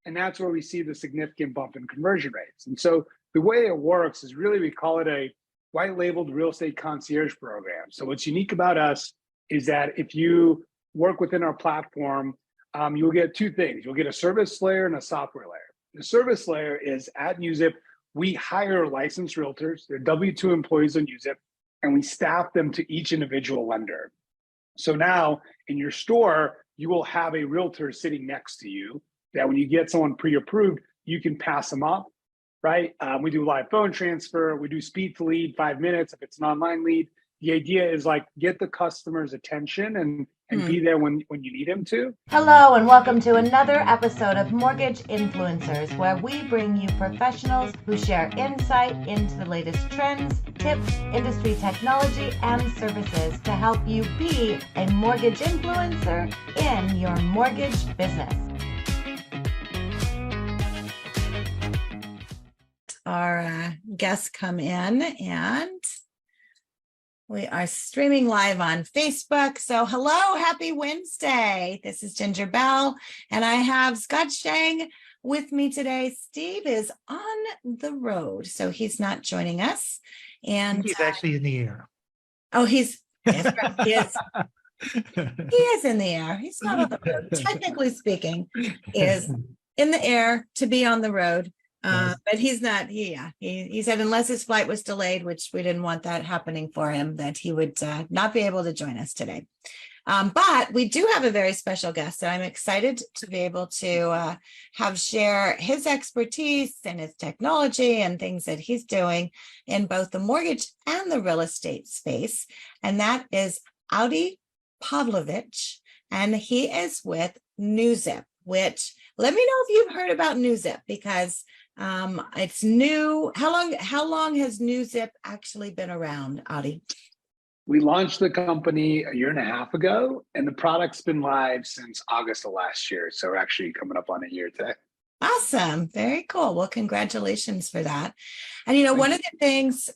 And that's where we see the significant bump in conversion rates. And so the way it works is really, we call it a white labeled real estate concierge program. So what's unique about us is that if you work within our platform, you'll get two things. You'll get a service layer and a software layer. The service layer is at NewZip, we hire licensed realtors, they're W-2 employees on NewZip, and we staff them to each individual lender. So now in your store, you will have a realtor sitting next to you that when you get someone pre-approved, you can pass them up, right? We do live phone transfer. We do speed to lead, 5 minutes if it's an online lead. The idea is like get the customer's attention and be there when you need them to. Hello and welcome to another episode of Mortgage Influencers, where we bring you professionals who share insight into the latest trends, tips, industry technology, and services to help you be a mortgage influencer in your mortgage business. Our guests come in and we are streaming live on Facebook. So hello, happy Wednesday. This is Ginger Bell and I have Scott Schang with me today. Steve is on the road, so he's not joining us. And he's actually in the air. Oh, he is in the air. He's not on the road. Technically speaking, he is in the air to be on the road. But he's not. He said unless his flight was delayed, which we didn't want that happening for him, that he would not be able to join us today. But we do have a very special guest that I'm excited to be able to have share his expertise and his technology and things that he's doing in both the mortgage and the real estate space. And that is Audi Pavlovich, and he is with NewZip. Which, let me know if you've heard about NewZip, because it's new. How long has NewZip actually been around, Audi? We launched the company a year and a half ago, and the product's been live since August of last year. So we're actually coming up on a year today. Awesome. Very cool. Well, congratulations for that. And, one of the things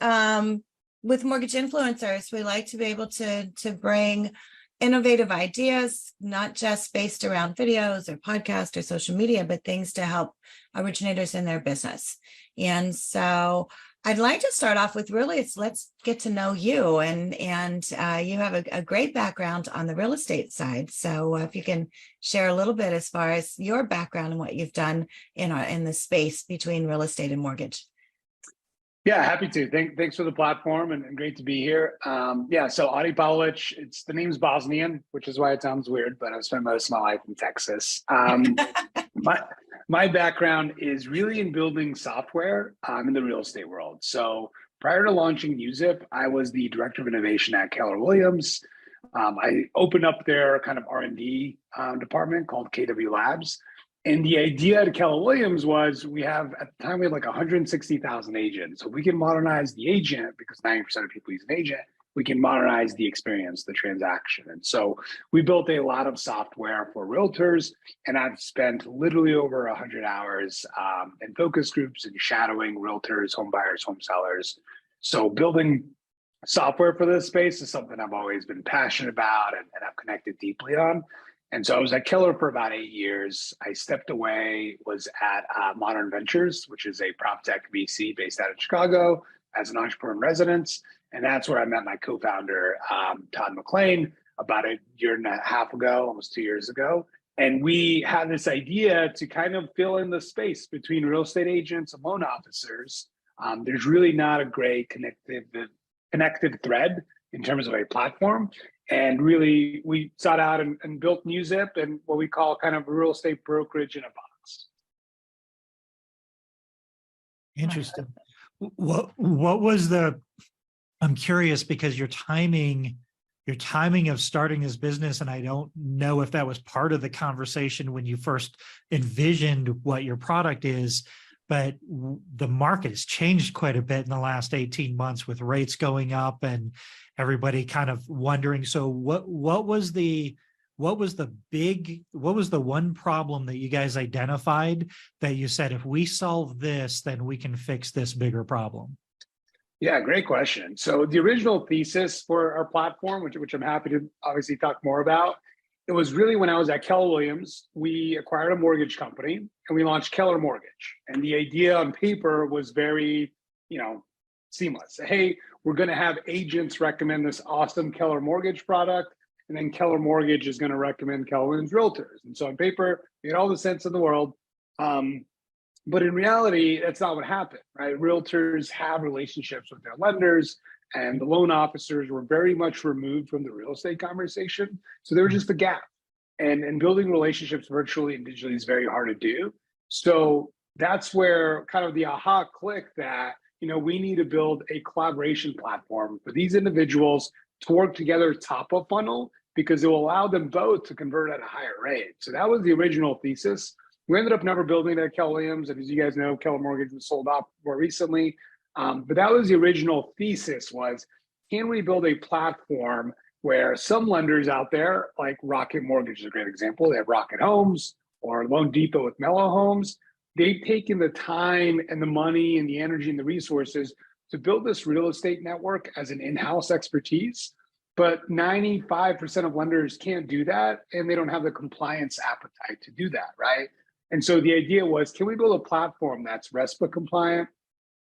with mortgage influencers, we like to be able to bring innovative ideas, not just based around videos or podcasts or social media, but things to help originators in their business. And so I'd like to start off with let's get to know you. And you have a great background on the real estate side. So if you can share a little bit as far as your background and what you've done in the space between real estate and mortgage. Yeah, happy to. Thanks for the platform and great to be here. So Audi Pavlovich, the name's Bosnian, which is why it sounds weird, but I've spent most of my life in Texas. My background is really in building software in the real estate world. So prior to launching NewZip, I was the director of innovation at Keller Williams. I opened up their kind of R&D department called KW Labs. And the idea at Keller Williams was at the time we had like 160,000 agents. So we can modernize the agent, because 90% of people use an agent, we can modernize the experience, the transaction. And so we built a lot of software for realtors, and I've spent literally over 100 hours in focus groups and shadowing realtors, home buyers, home sellers. So building software for this space is something I've always been passionate about and I've connected deeply on. And so I was at Keller for about 8 years. I stepped away, was at Modern Ventures, which is a prop tech VC based out of Chicago, as an entrepreneur in residence. And that's where I met my co-founder, Todd McLean, about a year and a half ago, almost 2 years ago. And we had this idea to kind of fill in the space between real estate agents and loan officers. There's really not a great connected thread in terms of a platform. And really, we sought out and built NewZip and what we call kind of a real estate brokerage in a box. Interesting. What was I'm curious, because your timing of starting this business, and I don't know if that was part of the conversation when you first envisioned what your product is, but the market has changed quite a bit in the last 18 months with rates going up and everybody kind of wondering. So what was the one problem that you guys identified that you said, if we solve this, then we can fix this bigger problem? Yeah, great question. So the original thesis for our platform, which I'm happy to obviously talk more about, it was really when I was at Keller Williams, we acquired a mortgage company and we launched Keller Mortgage. And the idea on paper was very, seamless. Hey, we're going to have agents recommend this awesome Keller Mortgage product, and then Keller Mortgage is going to recommend Keller Williams Realtors. And so on paper, it made all the sense in the world. But in reality, that's not what happened, right? Realtors have relationships with their lenders, and the loan officers were very much removed from the real estate conversation. So there was just a gap. And building relationships virtually and digitally is very hard to do. So that's where kind of the aha click that, we need to build a collaboration platform for these individuals to work together top of funnel, because it will allow them both to convert at a higher rate. So that was the original thesis. We ended up never building it at Keller Williams. And as you guys know, Keller Mortgage was sold off more recently. But that was the original thesis was, can we build a platform where some lenders out there, like Rocket Mortgage is a great example. They have Rocket Homes or Loan Depot with Mellow Homes. They've taken the time and the money and the energy and the resources to build this real estate network as an in-house expertise. But 95% of lenders can't do that, and they don't have the compliance appetite to do that, right? And so the idea was, can we build a platform that's RESPA compliant,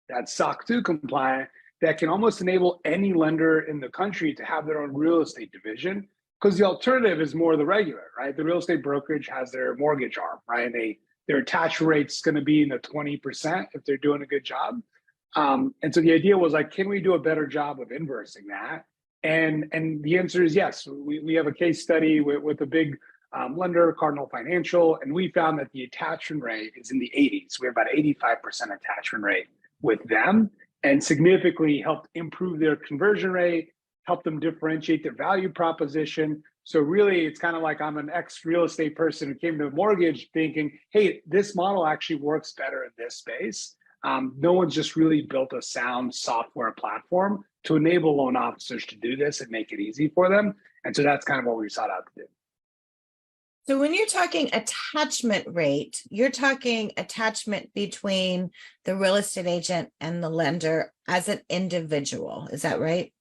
that's SOC 2 compliant, that can almost enable any lender in the country to have their own real estate division? Because the alternative is more the regular, right? The real estate brokerage has their mortgage arm, right? Their attach rate's going to be in the 20% if they're doing a good job. And so the idea was like, can we do a better job of inversing that? And the answer is yes. We have a case study with a big lender, Cardinal Financial, and we found that the attachment rate is in the 80s. We have about 85% attachment rate with them, and significantly helped improve their conversion rate, help them differentiate their value proposition. So really, it's kind of like I'm an ex-real estate person who came to a mortgage thinking, hey, this model actually works better in this space. No one's just really built a sound software platform to enable loan officers to do this and make it easy for them. And so that's kind of what we sought out to do. So when you're talking attachment rate, you're talking attachment between the real estate agent and the lender as an individual. Is that right?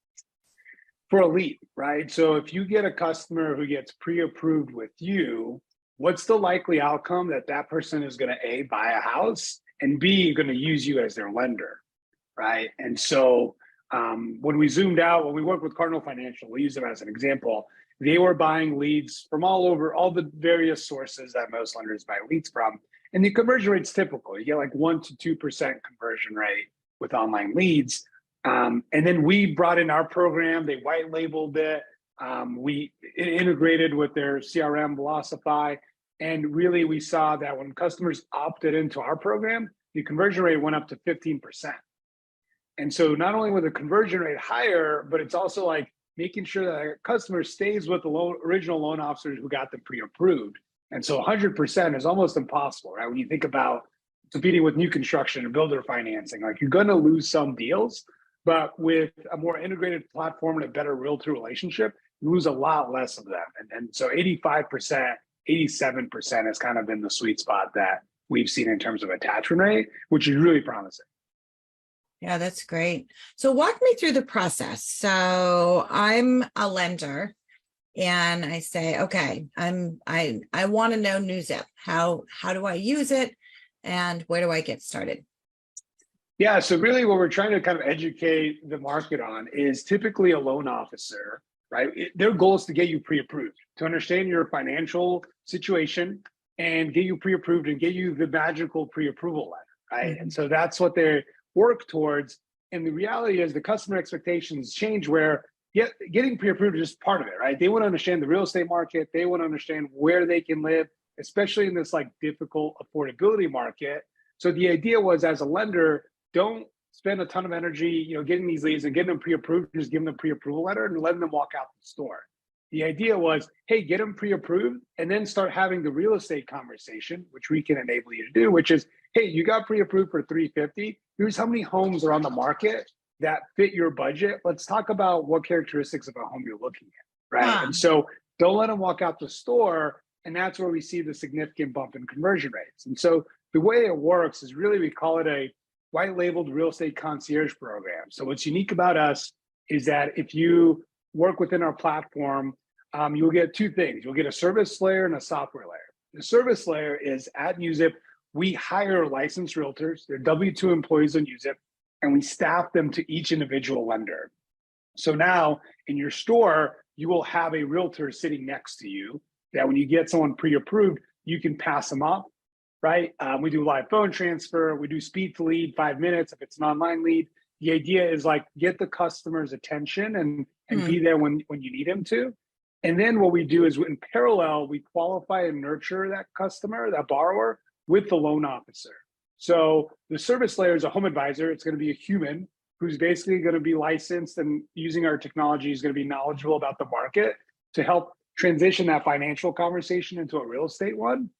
For a lead, right? So if you get a customer who gets pre-approved with you, what's the likely outcome that that person is going to A, buy a house, and B, going to use you as their lender, right? And so when we zoomed out, when we worked with Cardinal Financial, we use them as an example, they were buying leads from all over, all the various sources that most lenders buy leads from. And the conversion rate's typical. You get like 1% to 2% conversion rate with online leads. And then we brought in our program, they white labeled it. We integrated with their CRM, Velocify. And really we saw that when customers opted into our program, the conversion rate went up to 15%. And so not only was the conversion rate higher, but it's also like making sure that a customer stays with the original loan officers who got them pre-approved. And so 100% is almost impossible, right? When you think about competing with new construction and builder financing, like you're going to lose some deals, but with a more integrated platform and a better realtor relationship, you lose a lot less of them. And so 85%, 87% has kind of been the sweet spot that we've seen in terms of attachment rate, which is really promising. Yeah, that's great. So walk me through the process. So I'm a lender and I say, okay, I want to know NewZip. How do I use it? And where do I get started? Yeah, so really what we're trying to kind of educate the market on is typically a loan officer, right? Their goal is to get you pre-approved, to understand your financial situation and get you pre-approved and get you the magical pre-approval letter, right? Mm-hmm. And so that's what they work towards. And the reality is the customer expectations change where getting pre-approved is just part of it, right? They want to understand the real estate market. They want to understand where they can live, especially in this like difficult affordability market. So the idea was, as a lender, don't spend a ton of energy, getting these leads and getting them pre-approved, just give them the pre-approval letter and letting them walk out the store. The idea was, hey, get them pre-approved and then start having the real estate conversation, which we can enable you to do, which is, hey, you got pre-approved for $350. Here's how many homes are on the market that fit your budget. Let's talk about what characteristics of a home you're looking at, right? Yeah. And so don't let them walk out the store. And that's where we see the significant bump in conversion rates. And so the way it works is really, we call it a white labeled real estate concierge program. So what's unique about us is that if you work within our platform, you'll get two things. You'll get a service layer and a software layer. The service layer is at NewZip, we hire licensed realtors, they're W-2 employees on UZIP, and we staff them to each individual lender. So now in your store, you will have a realtor sitting next to you that when you get someone pre-approved, you can pass them up, right? We do live phone transfer, we do speed to lead, 5 minutes if it's an online lead. The idea is like get the customer's attention and be there when you need them to. And then what we do is in parallel, we qualify and nurture that customer, that borrower, with the loan officer. So the service layer is a home advisor. It's going to be a human who's basically going to be licensed and using our technology is going to be knowledgeable about the market to help transition that financial conversation into a real estate one.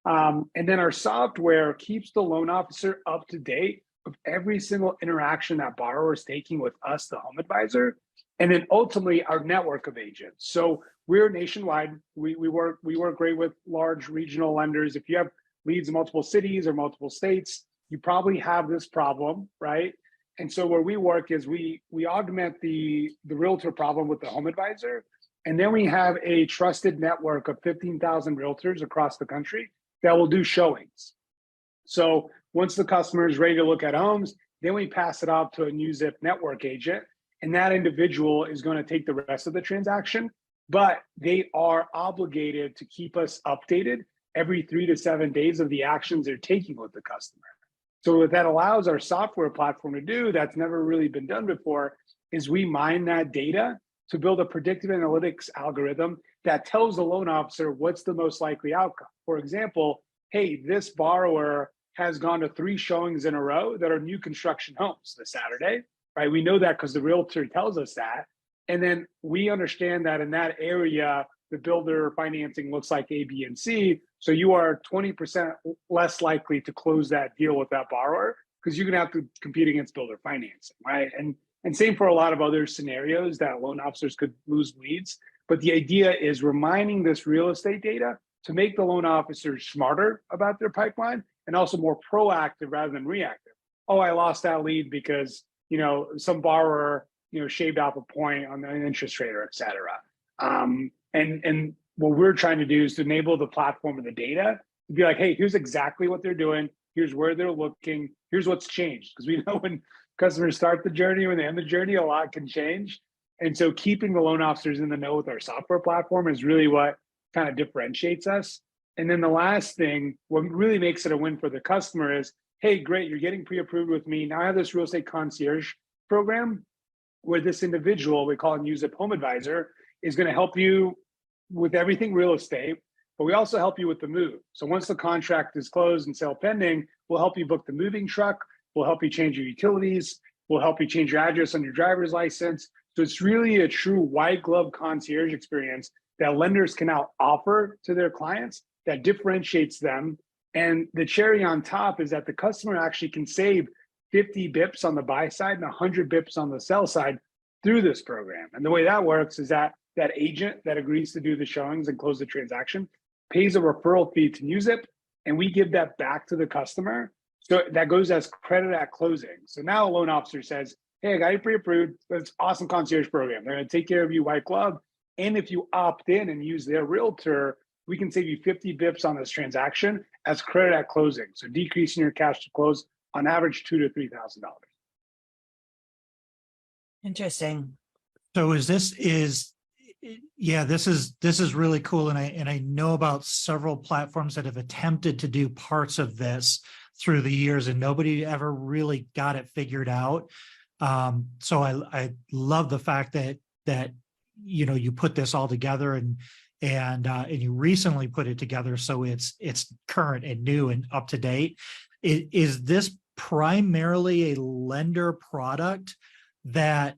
And then our software keeps the loan officer up to date with every single interaction that borrower is taking with us, the home advisor, and then ultimately our network of agents. So we're nationwide. We work great with large regional lenders. If you have leads in multiple cities or multiple states, you probably have this problem, right? And so where we work is we augment the realtor problem with the home advisor. And then we have a trusted network of 15,000 realtors across the country that will do showings. So once the customer is ready to look at homes, then we pass it off to a UZIP network agent. And that individual is going to take the rest of the transaction, but they are obligated to keep us updated every 3 to 7 days of the actions they're taking with the customer. So what that allows our software platform to do that's never really been done before is we mine that data to build a predictive analytics algorithm that tells the loan officer what's the most likely outcome. For example, hey, this borrower has gone to 3 showings in a row that are new construction homes this Saturday, right? We know that because the realtor tells us that. And then we understand that in that area, the builder financing looks like A, B, and C. So you are 20% less likely to close that deal with that borrower because you're going to have to compete against builder financing, right? And same for a lot of other scenarios that loan officers could lose leads. But the idea is we're mining this real estate data to make the loan officers smarter about their pipeline and also more proactive rather than reactive. Oh, I lost that lead because, some borrower, shaved off a point on the interest rate or et cetera. And what we're trying to do is to enable the platform and the data to be like, hey, here's exactly what they're doing. Here's where they're looking. Here's what's changed. Because we know when customers start the journey, when they end the journey, a lot can change. And so keeping the loan officers in the know with our software platform is really what kind of differentiates us. And then the last thing, what really makes it a win for the customer is, hey, great, you're getting pre-approved with me. Now I have this real estate concierge program where this individual, we call him UZIP Home Advisor, is going to help you with everything real estate, but we also help you with the move. So once the contract is closed and sale pending, we'll help you book the moving truck. We'll help you change your utilities. We'll help you change your address on your driver's license. So it's really a true white glove concierge experience that lenders can now offer to their clients that differentiates them. And the cherry on top is that the customer actually can save 50 bips on the buy side and 100 bips on the sell side through this program. And the way that works is that that agent that agrees to do the showings and close the transaction pays a referral fee to UZIP, and we give that back to the customer. So that goes as credit at closing. So now a loan officer says, hey, I got you pre-approved. That's awesome concierge program. They're going to take care of you white glove. And if you opt in and use their realtor, we can save you 50 bips on this transaction as credit at closing. So decreasing your cash to close on average $2,000 to $3,000. Interesting. So this is really cool. And I know about several platforms that have attempted to do parts of this through the years and nobody ever really got it figured out. So I love the fact that you put this all together and you recently put it together so it's current and new and up to date. Is this primarily a lender product that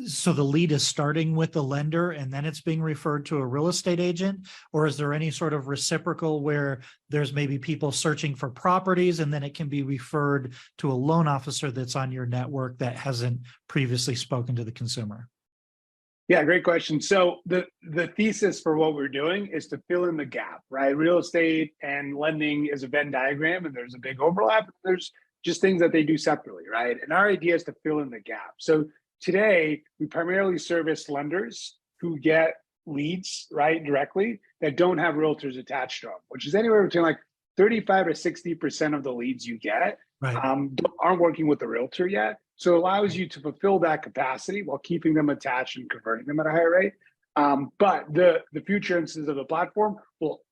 so the lead is starting with the lender and then it's being referred to a real estate agent? Or is there any sort of reciprocal where there's maybe people searching for properties and then it can be referred to a loan officer that's on your network that hasn't previously spoken to the consumer? Yeah, great question. So the thesis for what we're doing is to fill in the gap, right? Real estate and lending is a Venn diagram and there's a big overlap. There's just things that they do separately, right? And our idea is to fill in the gap. So today, we primarily service lenders who get leads, right, directly that don't have realtors attached to them, which is anywhere between like 35 to 60% of the leads you get Right. aren't working with the realtor yet. So it allows you to fulfill that capacity while keeping them attached and converting them at a higher rate. But the future instances of the platform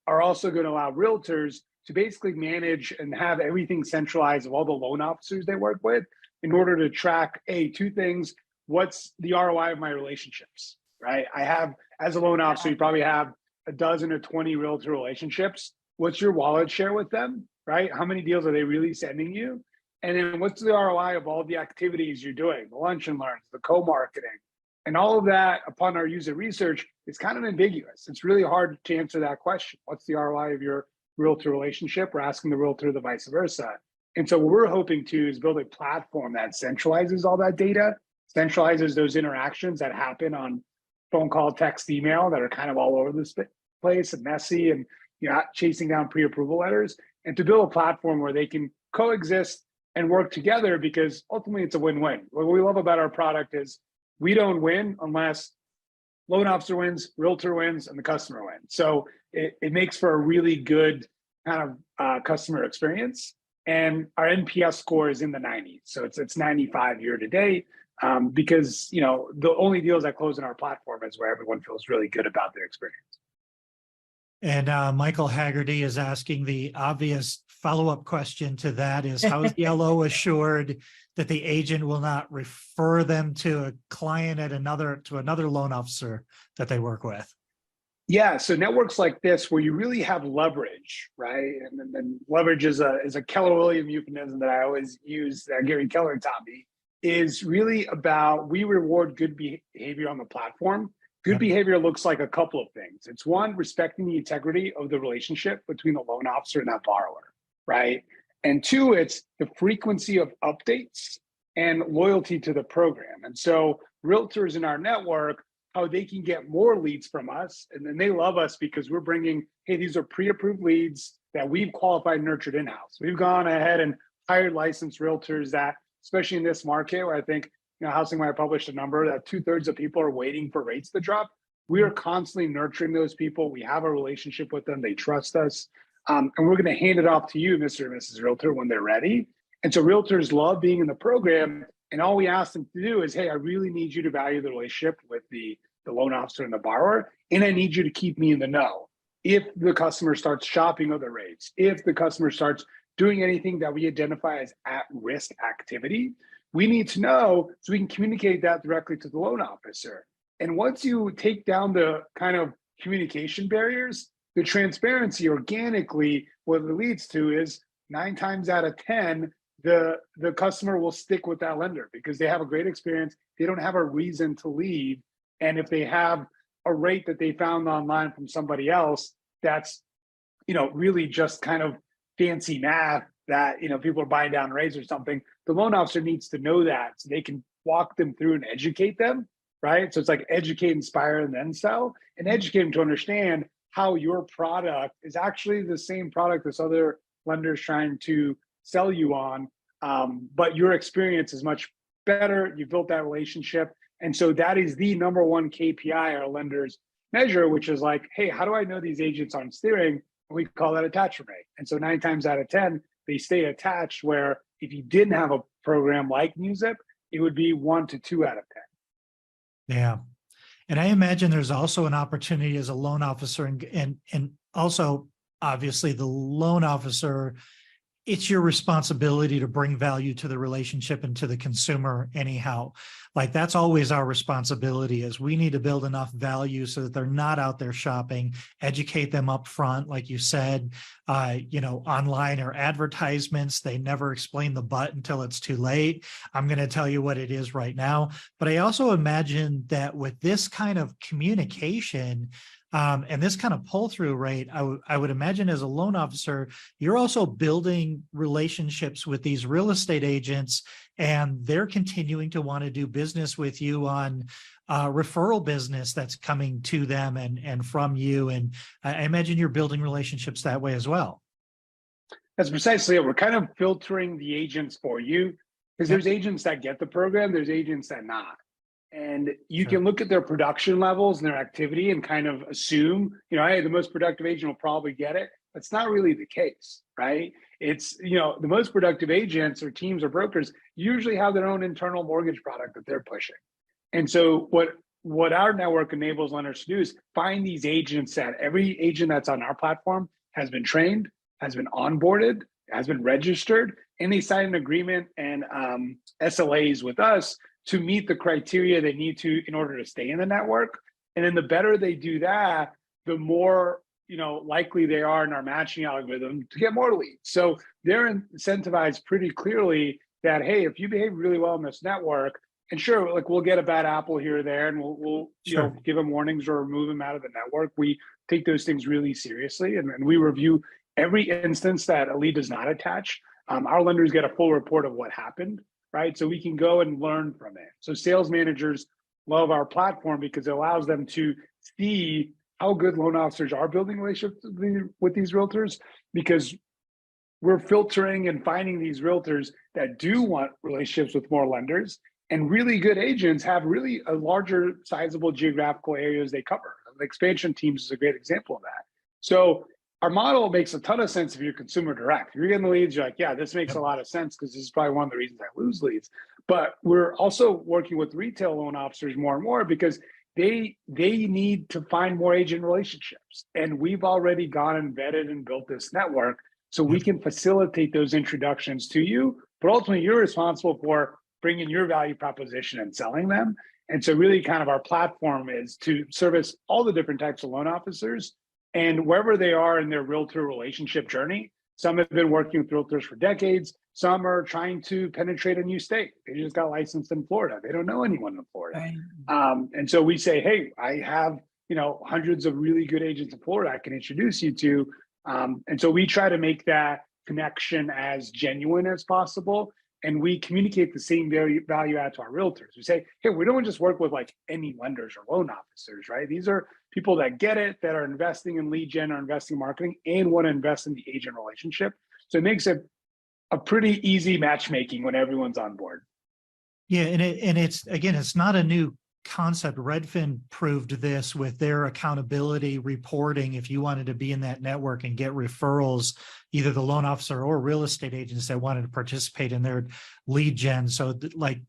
are also going to allow realtors to basically manage and have everything centralized of all the loan officers they work with in order to track two things. What's the ROI of my relationships, right? I have, as a loan officer, you probably have a dozen or 20 realtor relationships. What's your wallet share with them, right? How many deals are they really sending you? And then what's the ROI of all the activities you're doing, the lunch and learns, the co-marketing, and all of that upon our user research is kind of ambiguous. It's really hard to answer that question. What's the ROI of your realtor relationship? We're asking the realtor the vice versa. And so what we're hoping to is build a platform that centralizes all that data, centralizes those interactions that happen on phone call, text, email that are kind of all over this place and messy and chasing down pre-approval letters, and to build a platform where they can coexist and work together, because ultimately it's a win-win. What we love about our product is we don't win unless loan officer wins, realtor wins, and the customer wins. So it makes for a really good kind of customer experience. And our NPS score is in the 90s. So it's 95 year to date, because the only deals that close in our platform is where everyone feels really good about their experience. And Michael Haggerty is asking the obvious follow-up question to that is, how is the LO assured that the agent will not refer them to a client at another loan officer that they work with? Yeah, so networks like this where you really have leverage, right? And leverage is a Keller Williams euphemism that I always use, that Gary Keller taught me, is really about, we reward good behavior on the platform. Good behavior looks like a couple of things. It's one, respecting the integrity of the relationship between the loan officer and that borrower, right? And two, it's the frequency of updates and loyalty to the program. And so realtors in our network, how they can get more leads from us, and then they love us because we're bringing, hey, these are pre-approved leads that we've qualified and nurtured in-house. We've gone ahead and hired licensed realtors that, especially in this market where I think, Housing Wire published a number that 2/3 of people are waiting for rates to drop. We are constantly nurturing those people. We have a relationship with them. They trust us. And we're going to hand it off to you, Mr. and Mrs. Realtor, when they're ready. And so realtors love being in the program. And all we ask them to do is, hey, I really need you to value the relationship with the loan officer and the borrower. And I need you to keep me in the know. If the customer starts shopping other rates, if the customer starts doing anything that we identify as at-risk activity, we need to know so we can communicate that directly to the loan officer. And once you take down the kind of communication barriers, the transparency organically, what it leads to is 9 times out of 10, the customer will stick with that lender because they have a great experience. They don't have a reason to leave. And if they have a rate that they found online from somebody else, that's, really just kind of fancy math that, people are buying down rates or something, the loan officer needs to know that so they can walk them through and educate them, right? So it's like educate, inspire, and then sell, and educate them to understand how your product is actually the same product this other lender's trying to sell you on, but your experience is much better. You built that relationship. And so that is the number one KPI our lenders measure, which is like, hey, how do I know these agents aren't steering? And we call that attachment rate. And so 9 times out of 10, they stay attached, where if you didn't have a program like MUSIP, it would be 1 to 2 out of 10. Yeah. And I imagine there's also an opportunity as a loan officer and also obviously the loan officer, it's your responsibility to bring value to the relationship and to the consumer anyhow. Like that's always our responsibility, is we need to build enough value so that they're not out there shopping, educate them up front. Like you said, online or advertisements, they never explain the but until it's too late. I'm going to tell you what it is right now. But I also imagine that with this kind of communication, and this kind of pull-through rate, I would imagine as a loan officer, you're also building relationships with these real estate agents, and they're continuing to want to do business with you on referral business that's coming to them and from you. And I imagine you're building relationships that way as well. That's precisely it. We're kind of filtering the agents for you, because there's agents that get the program, there's agents that not. And you can look at their production levels and their activity and kind of assume, hey, the most productive agent will probably get it. that's not really the case, right? It's, the most productive agents or teams or brokers usually have their own internal mortgage product that they're pushing. And so what our network enables lenders to do is find these agents that every agent that's on our platform has been trained, has been onboarded, has been registered, and they sign an agreement and SLAs with us to meet the criteria they need to in order to stay in the network. And then the better they do that, the more likely they are in our matching algorithm to get more leads. So they're incentivized pretty clearly that, hey, if you behave really well in this network, and sure, like we'll get a bad apple here or there, and we'll Sure. give them warnings or remove them out of the network. We take those things really seriously, and we review every instance that a lead does not attach. Our lenders get a full report of what happened, right? So we can go and learn from it. So sales managers love our platform because it allows them to see how good loan officers are building relationships with these realtors, because we're filtering and finding these realtors that do want relationships with more lenders. And really good agents have really a larger, sizable geographical areas they cover. The expansion teams is a great example of that. So our model makes a ton of sense if you're consumer direct. If you're getting the leads, you're like, yeah, this makes a lot of sense because this is probably one of the reasons I lose leads. But we're also working with retail loan officers more and more because they need to find more agent relationships. And we've already gone and vetted and built this network so we can facilitate those introductions to you. But ultimately, you're responsible for bringing your value proposition and selling them. And so really kind of our platform is to service all the different types of loan officers and wherever they are in their realtor relationship journey. Some have been working with realtors for decades. Some are trying to penetrate a new state. They just got licensed in Florida. They don't know anyone in Florida. Right. And so we say, hey, I have, hundreds of really good agents in Florida I can introduce you to. And so we try to make that connection as genuine as possible. And we communicate the same value add to our realtors. We say, hey, we don't just work with like any lenders or loan officers, right? These are people that get it, that are investing in lead gen or investing in marketing and want to invest in the agent relationship. So it makes it a pretty easy matchmaking when everyone's on board. Yeah, and it's not a new concept. Redfin proved this with their accountability reporting. If you wanted to be in that network and get referrals, either the loan officer or real estate agents that wanted to participate in their lead gen. So like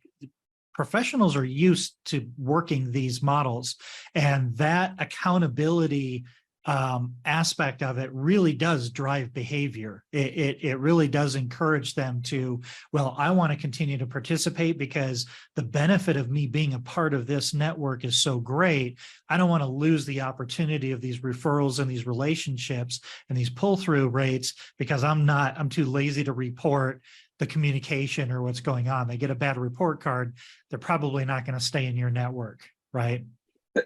professionals are used to working these models, and that accountability aspect of it really does drive behavior. It really does encourage them to, well, I want to continue to participate because the benefit of me being a part of this network is so great. I don't want to lose the opportunity of these referrals and these relationships and these pull-through rates because I'm too lazy to report the communication or what's going on. They get a bad report card. They're probably not going to stay in your network, right?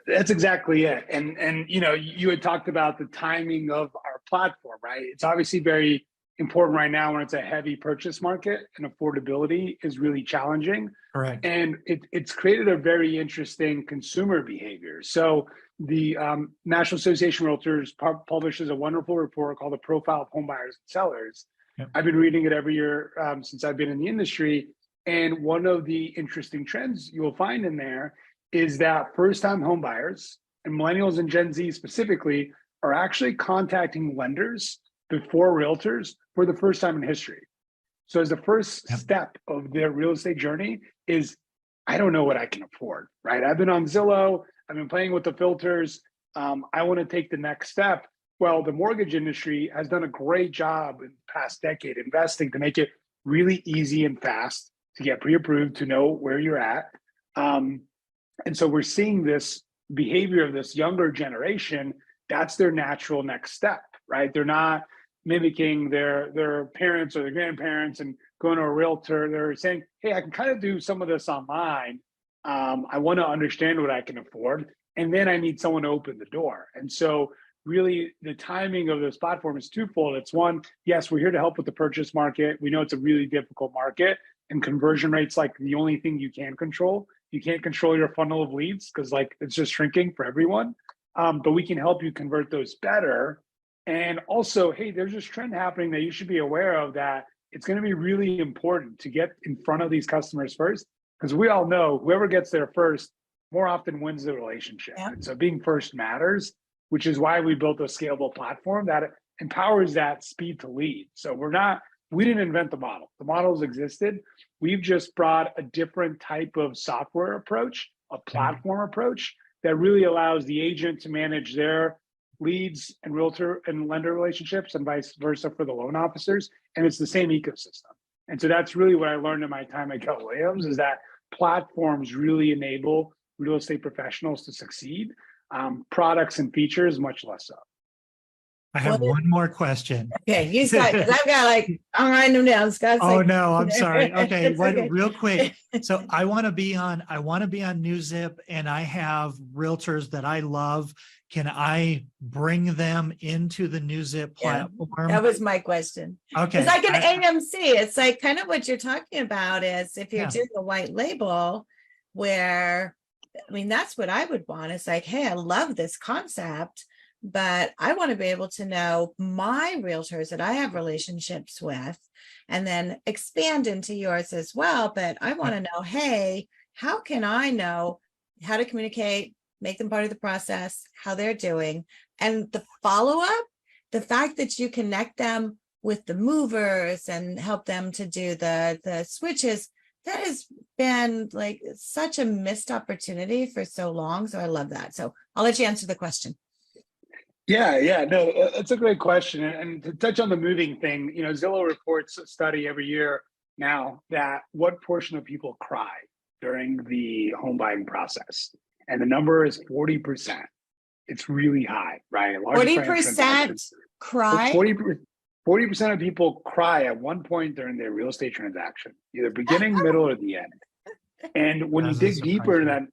That's exactly it. And you had talked about the timing of our platform, right? It's obviously very important right now when it's a heavy purchase market and affordability is really challenging. Correct. And it's created a very interesting consumer behavior. So the National Association of Realtors publishes a wonderful report called The Profile of Home Buyers and Sellers. Yep. I've been reading it every year since I've been in the industry. And one of the interesting trends you will find in there is that first-time home buyers, and millennials and Gen Z specifically, are actually contacting lenders before realtors for the first time in history. So as the first step of their real estate journey is, I don't know what I can afford, right? I've been on Zillow, I've been playing with the filters, I want to take the next step. Well, the mortgage industry has done a great job in the past decade investing to make it really easy and fast to get pre-approved, to know where you're at. And so we're seeing this behavior of this younger generation. That's their natural next step, right? They're not mimicking their parents or their grandparents and going to a realtor. They're saying, hey, I can kind of do some of this online. I want to understand what I can afford. And then I need someone to open the door. And so really the timing of this platform is twofold. It's one, yes, we're here to help with the purchase market. We know it's a really difficult market and conversion rates like the only thing you can control. You can't control your funnel of leads because like it's just shrinking for everyone. But we can help you convert those better. And also, hey, there's this trend happening that you should be aware of, that it's going to be really important to get in front of these customers first, because we all know whoever gets there first more often wins the relationship. Yeah. And so being first matters, which is why we built a scalable platform that empowers that speed to lead. So we didn't invent the model. The models existed. We've just brought a different type of software approach, a platform approach that really allows the agent to manage their leads and realtor and lender relationships and vice versa for the loan officers. And it's the same ecosystem. And so that's really what I learned in my time at Keller Williams, is that platforms really enable real estate professionals to succeed. Products and features, much less so. I have one more question. Okay, you start, 'cause I've got like, I'm writing them down. Scott's Oh like, no, I'm sorry. Okay, It's okay. real quick. So I want to be on NewsZip, and I have realtors that I love. Can I bring them into the NewsZip Yeah, platform? that was my question. Okay. It's like an AMC. It's like kind of what you're talking about is if you're Yeah. doing a white label where, I mean, that's what I would want. It's like, hey, I love this concept, but I want to be able to know my realtors that I have relationships with and then expand into yours as well. But I want to know, hey, how can I know how to communicate, make them part of the process, how they're doing, and the follow-up, the fact that you connect them with the movers and help them to do the switches, that has been like such a missed opportunity for so long. So I love that. So I'll let you answer the question. Yeah, no, it's a great question. And to touch on the moving thing, Zillow reports a study every year now that what portion of people cry during the home buying process. And the number is 40%. It's really high, right? 40% cry? 40% of people cry at one point during their real estate transaction, either beginning, middle, or the end. And when you dig deeper into that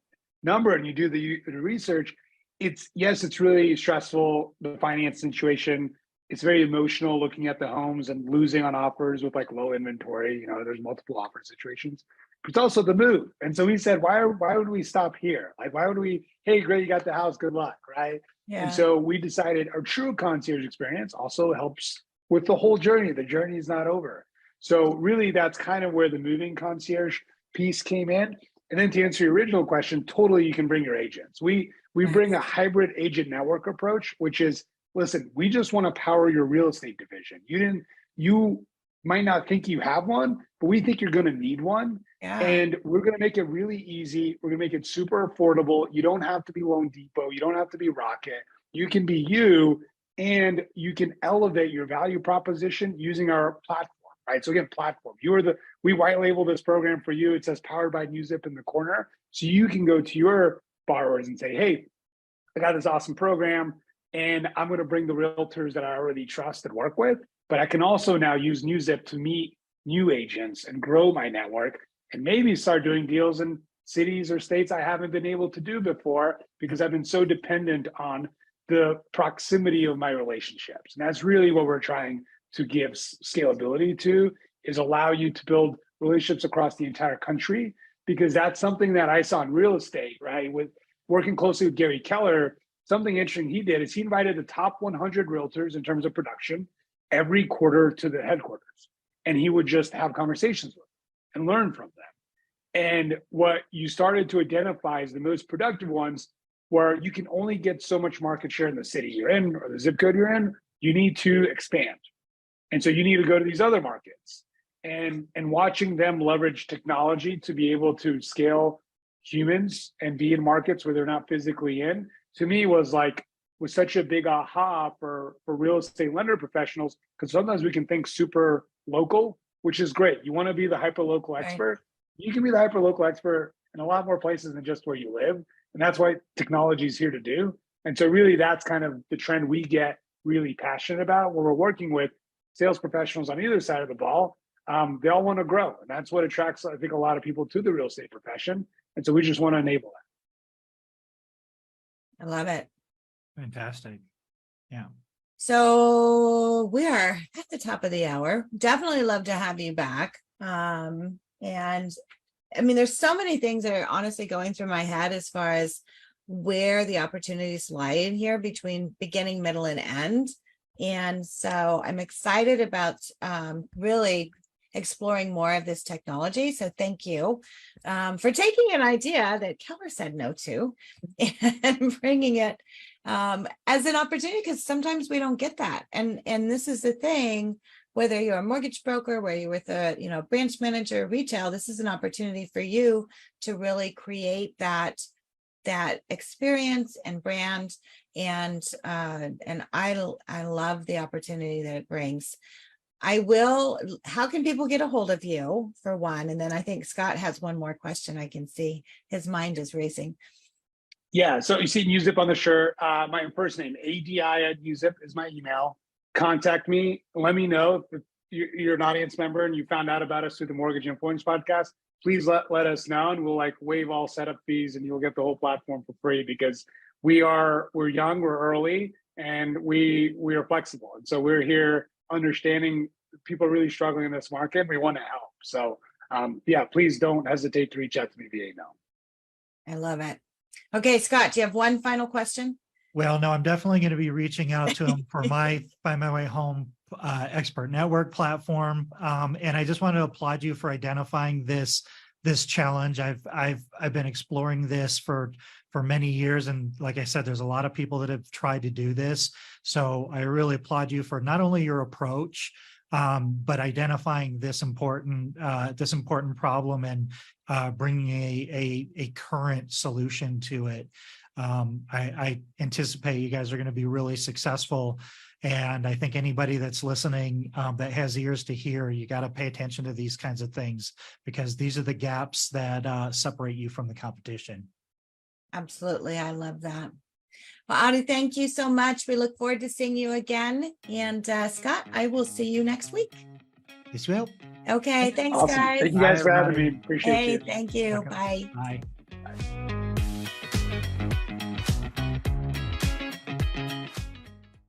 number and you do the research, it's really stressful, the finance situation. It's very emotional looking at the homes and losing on offers with like low inventory. There's multiple offer situations. But it's also the move. And so we said, why would we stop here? Like, why would we, hey, great, you got the house, good luck, right? Yeah. And so we decided our true concierge experience also helps with the whole journey. The journey is not over. So really that's kind of where the moving concierge piece came in. And then to answer your original question, totally you can bring your agents. We bring a hybrid agent network approach, which is, listen, we just want to power your real estate division. You might not think you have one, but we think you're going to need one. Yeah. And we're going to make it really easy. We're going to make it super affordable. You don't have to be Loan Depot. You don't have to be Rocket. You can be you, and you can elevate your value proposition using our platform, right? So again, platform. We white label this program for you. It says powered by NewsZip in the corner. So you can go to your borrowers and say, hey, I got this awesome program, and I'm going to bring the realtors that I already trust and work with, but I can also now use NewsZip to meet new agents and grow my network and maybe start doing deals in cities or states I haven't been able to do before because I've been so dependent on the proximity of my relationships. And that's really what we're trying to give scalability to, is allow you to build relationships across the entire country, because that's something that I saw in real estate, right? With working closely with Gary Keller, something interesting he did is he invited the top 100 realtors in terms of production every quarter to the headquarters. And he would just have conversations with them and learn from them. And what you started to identify as the most productive ones, where you can only get so much market share in the city you're in or the zip code you're in, you need to expand. And so you need to go to these other markets. And watching them leverage technology to be able to scale humans and be in markets where they're not physically in, to me was such a big aha for real estate lender professionals, because sometimes we can think super local, which is great. You want to be the hyper local expert. You can be the hyper local expert in a lot more places than just where you live. And that's what technology is here to do. And so really that's kind of the trend we get really passionate about when we're working with sales professionals on either side of the ball. They all want to grow. And that's what attracts, I think, a lot of people to the real estate profession. And so we just want to enable that. I love it. Fantastic. Yeah. So we are at the top of the hour. Definitely love to have you back. And I mean, there's so many things that are honestly going through my head as far as where the opportunities lie in here between beginning, middle, and end. And so I'm excited about really exploring more of this technology. So thank you for taking an idea that Keller said no to and bringing it as an opportunity, because sometimes we don't get that. And this is the thing, whether you're a mortgage broker, where you're with a, branch manager, retail, this is an opportunity for you to really create that experience and brand. And I love the opportunity that it brings. How can people get a hold of you, for one? And then I think Scott has one more question. I can see his mind is racing. Yeah, so you see UZIP on the shirt. My first name, ADI@UZIP, is my email. Contact me. Let me know if you're an audience member and you found out about us through the Mortgage Influence podcast. Please let us know, and we'll waive all setup fees, and you'll get the whole platform for free, because we're young, we're early, and we are flexible. And so we're here understanding people are really struggling in this market. We want to help. So yeah, please don't hesitate to reach out to me via email. I love it. Okay, Scott, do you have one final question? Well, no, I'm definitely going to be reaching out to him for my Find My Way Home expert network platform. And I just want to applaud you for identifying this challenge. I've been exploring this for many years. And like I said, there's a lot of people that have tried to do this. So I really applaud you for not only your approach, but identifying this important problem and bringing a current solution to it. I anticipate you guys are going to be really successful. And I think anybody that's listening that has ears to hear, you got to pay attention to these kinds of things, because these are the gaps that separate you from the competition. Absolutely. I love that. Well, Audie, thank you so much. We look forward to seeing you again. And Scott, I will see you next week. Yes, well. Okay. Thanks, Awesome. guys. Thank you guys Bye, for having everybody. me. Appreciate Hey, you. thank you. Okay. Bye. Bye.